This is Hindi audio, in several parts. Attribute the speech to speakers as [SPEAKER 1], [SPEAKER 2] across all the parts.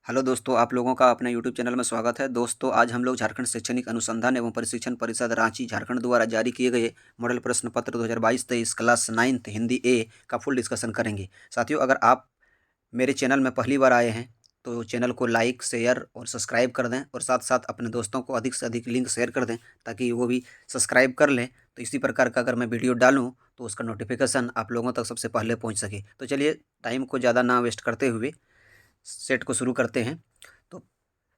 [SPEAKER 1] हेलो दोस्तों, आप लोगों का अपने यूट्यूब चैनल में स्वागत है। दोस्तों, आज हम लोग झारखंड शैक्षणिक अनुसंधान एवं प्रशिक्षण परिषद रांची झारखंड द्वारा जारी किए गए मॉडल प्रश्न पत्र 2022-23 क्लास 9th हिंदी ए का फुल डिस्कशन करेंगे। साथियों, अगर आप मेरे चैनल में पहली बार आए हैं तो चैनल को लाइक, शेयर और सब्सक्राइब कर दें और साथ साथ अपने दोस्तों को अधिक से अधिक लिंक शेयर कर दें ताकि वो भी सब्सक्राइब कर लें। तो इसी प्रकार का अगर मैं वीडियो डालूँ तो उसका नोटिफिकेशन आप लोगों तक सबसे पहले पहुँच सके। तो चलिए, टाइम को ज़्यादा ना वेस्ट करते हुए सेट को शुरू करते हैं। तो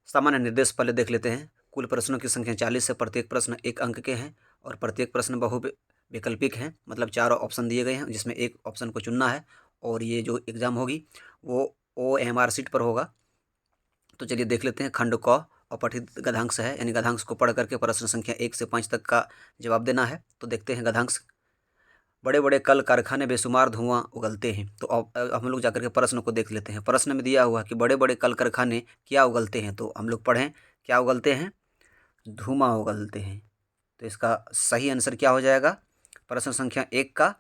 [SPEAKER 1] सामान्य निर्देश पहले देख लेते हैं। कुल प्रश्नों की संख्या 40 है। प्रत्येक प्रश्न 1 अंक के हैं और प्रत्येक प्रश्न बहुविकल्पिक हैं, मतलब 4 ऑप्शन दिए गए हैं जिसमें एक ऑप्शन को चुनना है। और ये जो एग्ज़ाम होगी वो OMR शीट पर होगा। तो चलिए देख लेते हैं। खंड क अपठित गद्यांश है, यानी गद्यांश को पढ़ करके प्रश्न संख्या 1 से 5 तक का जवाब देना है। तो देखते हैं गद्यांश। बड़े बड़े कल कारखाने बेशुमार धुआं उगलते हैं। तो अब हम लोग जाकर के प्रश्न को देख लेते हैं। प्रश्न में दिया हुआ कि बड़े बड़े कल कारखाने क्या उगलते हैं, तो हम लोग पढ़ें क्या उगलते हैं। धुआं उगलते हैं। तो इसका सही आंसर क्या हो जाएगा, प्रश्न संख्या 1 का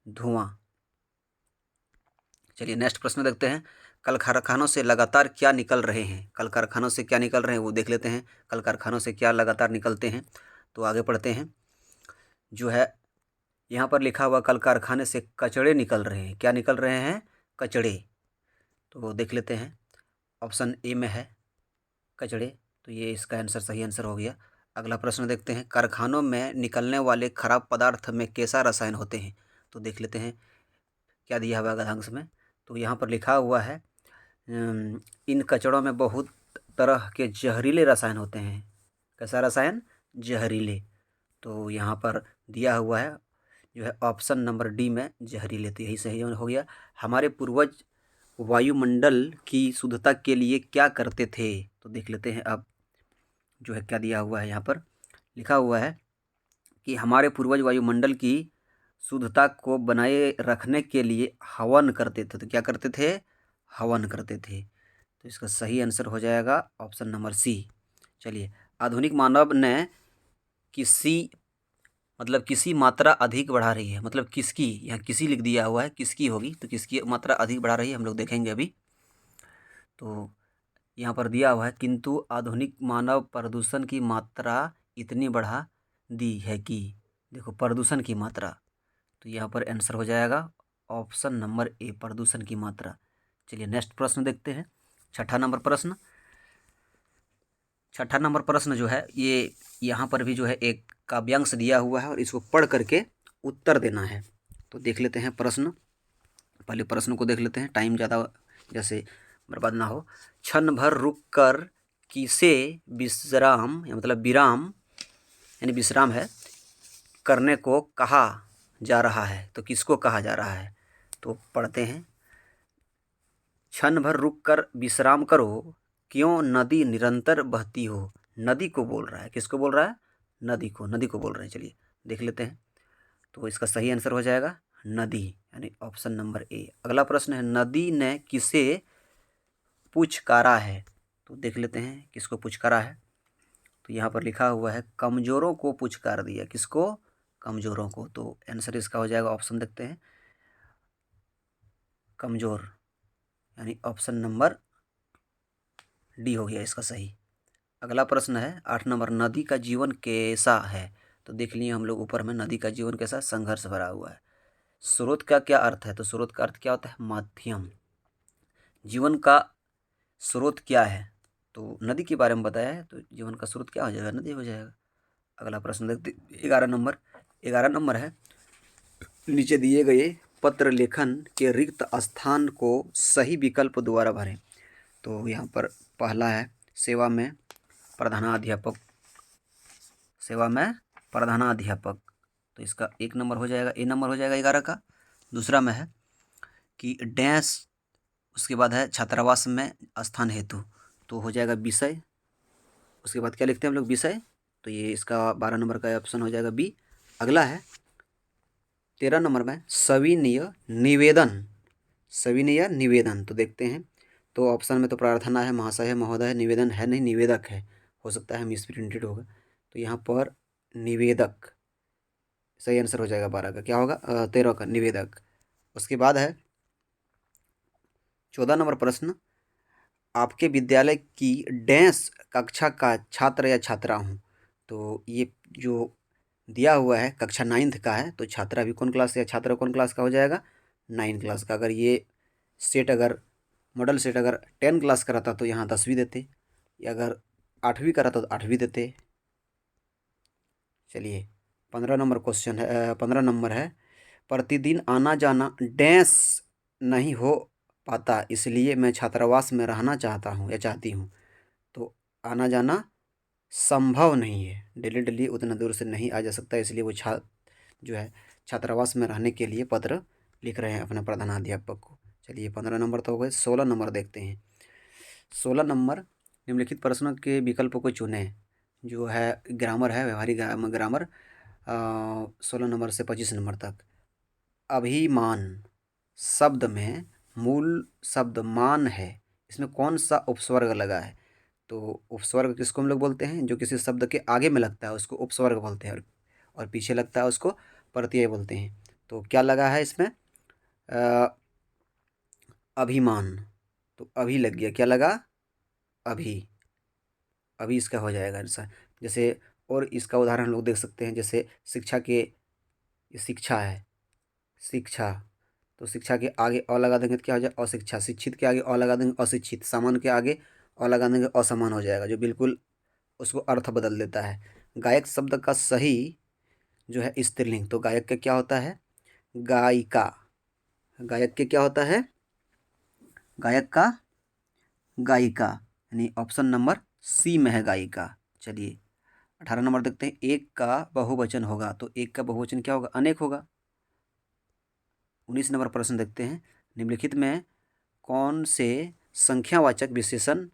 [SPEAKER 1] धुआं। चलिए नेक्स्ट प्रश्न देखते हैं। कल कारखानों से लगातार क्या निकल रहे हैं। कल कारखानों से क्या निकल रहे हैं वो देख लेते हैं। कल कारखानों से क्या लगातार निकलते हैं, तो आगे पढ़ते हैं। जो है यहाँ पर लिखा हुआ कल कारखाने से कचड़े निकल रहे हैं। क्या निकल रहे हैं, कचड़े। तो देख लेते हैं। ऑप्शन ए में है कचड़े, तो ये इसका आंसर सही आंसर हो गया। अगला प्रश्न देखते हैं। कारखानों में निकलने वाले खराब पदार्थ में कैसा रसायन होते हैं। तो देख लेते हैं क्या दिया हुआ है गद्यांश में। तो यहाँ पर लिखा हुआ है इन कचड़ों में बहुत तरह के जहरीले रसायन होते हैं। कैसा रसायन, जहरीले। तो यहाँ पर दिया हुआ है जो है ऑप्शन नंबर डी में जहरीले, तो यही सही हो गया। हमारे पूर्वज वायुमंडल की शुद्धता के लिए क्या करते थे। तो देख लेते हैं अब जो है क्या दिया हुआ है। यहाँ पर लिखा हुआ है कि हमारे पूर्वज वायुमंडल की शुद्धता को बनाए रखने के लिए हवन करते थे। तो क्या करते थे, हवन करते थे। तो इसका सही आंसर हो जाएगा ऑप्शन नंबर सी। चलिए, आधुनिक मानव ने किसी किसी मात्रा अधिक बढ़ा रही है, मतलब किसकी, यहाँ किसी लिख दिया हुआ है, किसकी होगी, तो किसकी मात्रा अधिक बढ़ा रही है हम लोग देखेंगे अभी। तो यहाँ पर दिया हुआ है किंतु आधुनिक मानव प्रदूषण की मात्रा इतनी बढ़ा दी है कि, देखो प्रदूषण की मात्रा, तो यहाँ पर आंसर हो जाएगा ऑप्शन नंबर ए, प्रदूषण की मात्रा। चलिए नेक्स्ट प्रश्न देखते हैं। छठा नंबर प्रश्न। छठा नंबर प्रश्न जो है ये यहाँ पर भी जो है एक काव्यांश दिया हुआ है और इसको पढ़ करके उत्तर देना है। तो देख लेते हैं प्रश्न। पहले प्रश्न को देख लेते हैं, टाइम ज़्यादा जैसे बर्बाद ना हो। क्षण भर रुक कर किसे विश्राम, या मतलब विराम, यानी विश्राम है, करने को कहा जा रहा है। तो किसको कहा जा रहा है, तो पढ़ते हैं। क्षण भर रुक कर विश्राम करो, क्यों नदी निरंतर बहती हो। नदी को बोल रहा है, किसको बोल रहा है, नदी को, नदी को बोल रहे हैं। चलिए देख लेते हैं। तो इसका सही आंसर हो जाएगा नदी, यानी ऑप्शन नंबर ए। अगला प्रश्न है, नदी ने किसे पुचकारा है। तो देख लेते हैं किसको पुचकारा है। तो यहाँ पर लिखा हुआ है कमजोरों को पुचकार दिया। किसको, कमजोरों को। तो आंसर इसका हो जाएगा, ऑप्शन देखते हैं, कमजोर, यानी ऑप्शन नंबर डी हो गया इसका सही। अगला प्रश्न है 8 नंबर, नदी का जीवन कैसा है। तो देख लिए हम लोग ऊपर में, नदी का जीवन कैसा, संघर्ष भरा हुआ है। स्रोत का क्या अर्थ है, तो स्रोत का अर्थ क्या होता है, माध्यम। जीवन का स्रोत क्या है, तो नदी के बारे में बताया है, तो जीवन का स्रोत क्या हो जाएगा, नदी हो जाएगा। अगला प्रश्न देखते 11 नंबर। 11 नंबर है, नीचे दिए गए पत्र लेखन के रिक्त स्थान को सही विकल्प द्वारा भरें। तो यहाँ पर पहला है सेवा में प्रधानाध्यापक, सेवा में प्रधानाध्यापक, तो इसका 1 नंबर हो जाएगा, ए नंबर हो जाएगा 11 का। दूसरा में है कि डैश, उसके बाद है छात्रावास में स्थान हेतु, तो हो जाएगा विषय। उसके बाद क्या लिखते हैं हम लोग, विषय, तो ये इसका 12 नंबर का ऑप्शन हो जाएगा बी। अगला है 13 नंबर में सविनय निवेदन, सविनय निवेदन, तो देखते हैं। तो ऑप्शन में तो प्रार्थना है, महाशय है, महोदय है, निवेदन है नहीं, निवेदक है, हो सकता है मिस प्रिंटेड होगा। तो यहाँ पर निवेदक सही आंसर हो जाएगा 12 का, क्या होगा 13 का, निवेदक। उसके बाद है 14 नंबर प्रश्न, आपके विद्यालय की डैश कक्षा का छात्र या छात्रा हूँ। तो ये जो दिया हुआ है कक्षा 9th का है, तो छात्रा भी कौन क्लास या छात्रा कौन क्लास का हो जाएगा, 9 क्लास का। अगर ये सेट अगर मॉडल सेट अगर 10 क्लास का रहता तो यहाँ 10वीं देते, या अगर 8वीं का रहता तो 8वीं देते। चलिए 15 नंबर क्वेश्चन है, 15 नंबर है, प्रतिदिन आना जाना डैश नहीं हो पाता, इसलिए मैं छात्रावास में रहना चाहता हूँ या चाहती हूँ। तो आना जाना संभव नहीं है, डेली डेली उतना दूर से नहीं आ जा सकता, इसलिए वो जो है छात्रावास में रहने के लिए पत्र लिख रहे हैं अपने प्रधानाध्यापक को। चलिए 15 नंबर तो हो गए। 16 नंबर देखते हैं। 16 नंबर, निम्नलिखित प्रश्नों के विकल्पों को चुनें। जो है ग्रामर है, व्यवहारिक ग्रामर, 16 नंबर से 25 नंबर तक। अभिमान शब्द में मूल शब्द मान है, इसमें कौन सा उपस्वर्ग लगा है? तो उपस्वर्ग किसको हम लोग बोलते हैं? जो किसी शब्द के आगे में लगता है उसको उपस्वर्ग बोलते हैं, और पीछे लगता है उसको प्रत्यय बोलते हैं। तो क्या लगा है इसमें? अभिमान, तो अभी लग गया, क्या लगा? अभी। अभी इसका हो जाएगा आंसर। जैसे और इसका उदाहरण हम लोग देख सकते हैं, जैसे शिक्षा के, ये शिक्षा है, शिक्षा, तो शिक्षा के आगे अ लगा देंगे तो क्या हो जाएगा? अशिक्षा। शिक्षित के आगे अ लगा देंगे अशिक्षित। सामान के आगे अ लगा देंगे असमान हो जाएगा, जो बिल्कुल उसको अर्थ बदल देता है। गायक शब्द का सही जो है स्त्रीलिंग, तो गायक का क्या होता है? गायिका। गायक के क्या होता है? गायक का गायिका, यानी ऑप्शन नंबर सी में है गायिका। चलिए 18 नंबर देखते हैं। एक का बहुवचन होगा, तो एक का बहुवचन क्या होगा? अनेक होगा। 19 नंबर प्रश्न देखते हैं। निम्नलिखित में कौन से संख्यावाचक विशेषण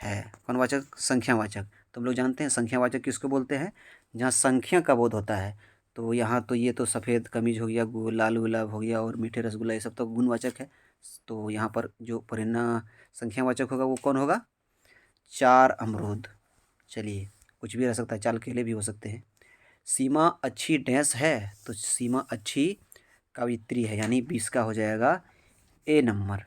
[SPEAKER 1] है? कौन वाचक? संख्यावाचक। तो हम लोग जानते हैं संख्यावाचक किसको बोलते हैं? जहाँ संख्या का बोध होता है। तो यहाँ तो ये तो सफ़ेद कमीज हो गया, लाल गुलाब हो गया, और मीठे रसगुल्ला, ये सब तो गुणवाचक है। तो यहाँ पर जो परिणाम संख्यावाचक होगा वो कौन होगा? 4 अमरूद। चलिए कुछ भी रह सकता है, 4 केले भी हो सकते हैं। सीमा अच्छी डैश है, तो सीमा अच्छी कवित्री है, यानी 20 का हो जाएगा ए नंबर।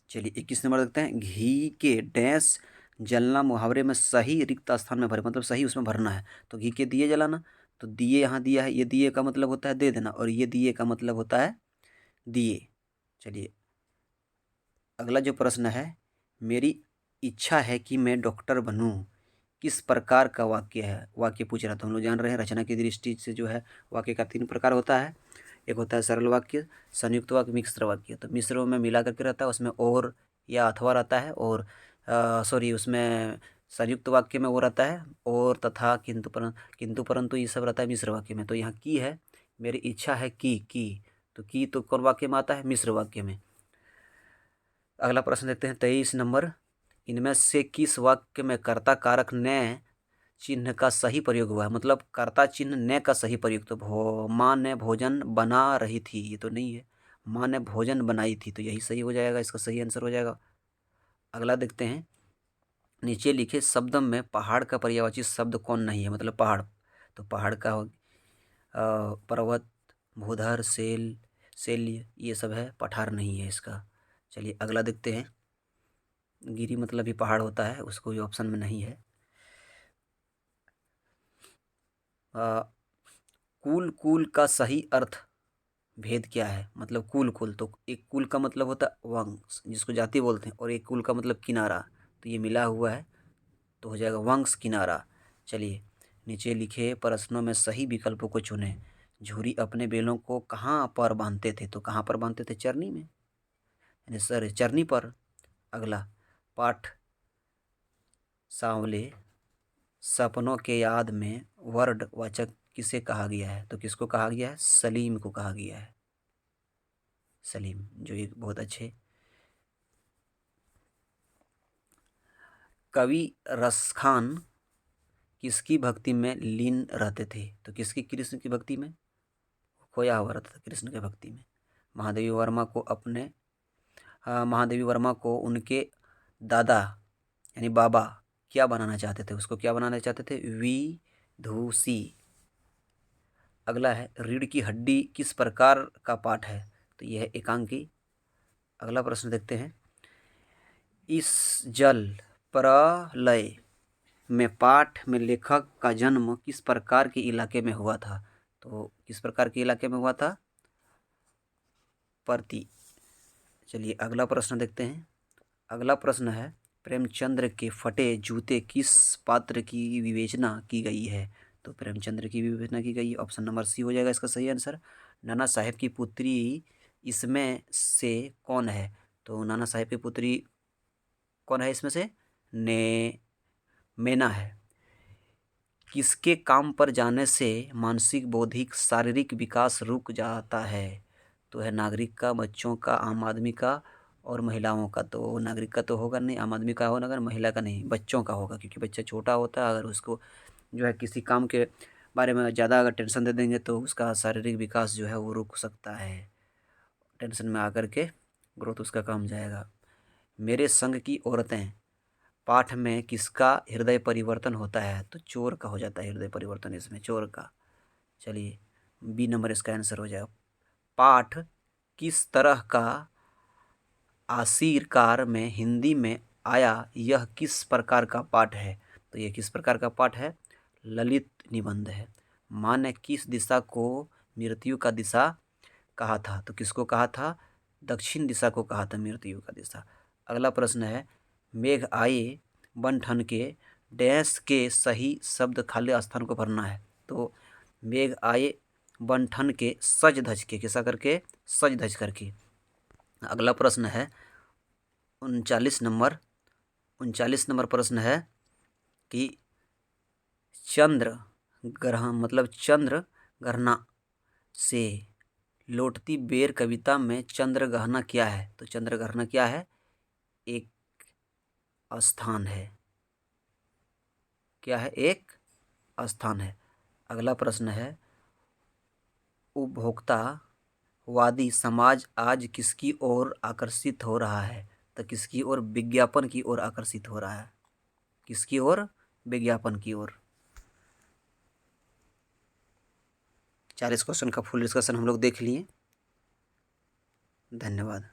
[SPEAKER 1] चलिए 21 नंबर देखते हैं। घी के डैश जलना मुहावरे में सही रिक्त स्थान में भरे, मतलब सही उसमें भरना है। तो घी के दिए जलाना, तो दिए यहाँ दिया है, ये दिए का मतलब होता है दे देना, और ये दिए का मतलब होता है दिए। चलिए अगला जो प्रश्न है, मेरी इच्छा है कि मैं डॉक्टर बनूं, किस प्रकार का वाक्य है? वाक्य पूछ रहा था। हम लोग जान रहे हैं रचना की दृष्टि से जो है वाक्य का 3 प्रकार होता है। एक होता है सरल वाक्य, संयुक्त वाक्य, मिश्र वाक्य। तो मिश्र में मिला करके रहता है, उसमें और या अथवा रहता है, और सॉरी उसमें संयुक्त वाक्य में वो रहता है और तथा किंतु परंतु ये सब रहता है मिश्र वाक्य में। तो यहाँ की है, मेरी इच्छा है की, तो की तो कौन वाक्य में आता है? मिश्र वाक्य में। अगला प्रश्न देखते हैं 23 नंबर। इनमें से किस वाक्य में कर्ता कारक ने चिन्ह का सही प्रयोग हुआ है? मतलब कर्ता चिन्ह ने का सही प्रयोग। तो माँ ने भोजन बना रही थी, ये तो नहीं है। माँ ने भोजन बनाई थी, तो यही सही हो जाएगा, इसका सही आंसर हो जाएगा। अगला देखते हैं। नीचे लिखे शब्द में पहाड़ का पर्यायवाची शब्द कौन नहीं है? मतलब पहाड़, तो पहाड़ का पर्वत, भूधर, शैल्य, ये सब है, पठार नहीं है इसका। चलिए अगला देखते हैं। गिरी मतलब भी पहाड़ होता है, उसको भी ऑप्शन में नहीं है। कुल, कुल का सही अर्थ भेद क्या है? मतलब कुल, कुल, तो एक कुल का मतलब होता है वंश, जिसको जाति बोलते हैं, और एक कुल का मतलब किनारा। तो ये मिला हुआ है, तो हो जाएगा वंश किनारा। चलिए नीचे लिखे प्रश्नों में सही विकल्पों को चुनें। झूरी अपने बैलों को कहाँ पर बांधते थे? तो कहाँ पर बांधते थे? चरनी में, यानी सर चरनी पर। अगला पाठ सांवले सपनों के याद में वर्ड वाचक किसे कहा गया है? तो किसको कहा गया है? सलीम को कहा गया है। सलीम जो एक बहुत अच्छे कवि रसखान किसकी भक्ति में लीन रहते थे? तो किसकी? कृष्ण की भक्ति में खोया हुआ रहता था, कृष्ण की भक्ति में। महादेवी वर्मा को अपने महादेवी वर्मा को उनके दादा यानी बाबा क्या बनाना चाहते थे? उसको क्या बनाना चाहते थे? विदुषी। अगला है रीढ़ की हड्डी किस प्रकार का पाठ है? तो यह है एकांकी। अगला प्रश्न देखते हैं। इस जल प्रलय में पाठ में लेखक का जन्म किस प्रकार के इलाके में हुआ था? तो किस प्रकार के इलाके में हुआ था? परती। चलिए अगला प्रश्न देखते हैं। अगला प्रश्न है, प्रेमचंद्र के फटे जूते किस पात्र की विवेचना की गई है? तो प्रेमचंद्र की विवेचना की गई, ऑप्शन नंबर सी हो जाएगा इसका सही आंसर। नाना साहेब की पुत्री इसमें से कौन है? तो नाना साहेब की पुत्री कौन है इसमें से? ने मैना है। किसके काम पर जाने से मानसिक, बौद्धिक, शारीरिक विकास रुक जाता है? तो है नागरिक का, बच्चों का, आम आदमी का और महिलाओं का। तो नागरिक का तो होगा नहीं, आम आदमी का होगा, महिला का नहीं, बच्चों का होगा, क्योंकि बच्चा छोटा होता है, अगर उसको जो है किसी काम के बारे में ज़्यादा अगर टेंशन दे देंगे तो उसका शारीरिक विकास जो है वो रुक सकता है। टेंशन में आकर के ग्रोथ उसका कम जाएगा। मेरे संग की औरतें पाठ में किसका हृदय परिवर्तन होता है? तो चोर का हो जाता है हृदय परिवर्तन, इसमें चोर का। चलिए बी नंबर इसका आंसर हो जाएगा। पाठ किस तरह का आशीरकार में हिंदी में आया, यह किस प्रकार का पाठ है? तो यह किस प्रकार का पाठ है? ललित निबंध है। माँ ने किस दिशा को मृत्यु का दिशा कहा था? तो किसको कहा था? दक्षिण दिशा को कहा था मृत्यु का दिशा। अगला प्रश्न है, मेघ आए बन ठन के डैश के सही शब्द खाली स्थान को भरना है। तो मेघ आए बन ठन के सज धज के, कैसा करके? सज धज करके। अगला प्रश्न है 39 नंबर प्रश्न है कि चंद्र ग्रहण मतलब चंद्र गहना से लौटती बेर कविता में चंद्र गहना क्या है? तो चंद्र गहना क्या है? एक स्थान है। क्या है? एक स्थान है। अगला प्रश्न है, उपभोक्तावादी समाज आज किसकी ओर आकर्षित हो रहा है? तो किसकी ओर? विज्ञापन की ओर आकर्षित हो रहा है। किसकी ओर? विज्ञापन की ओर। 40 क्वेश्चन का फुल डिस्कशन हम लोग देख लिए। धन्यवाद।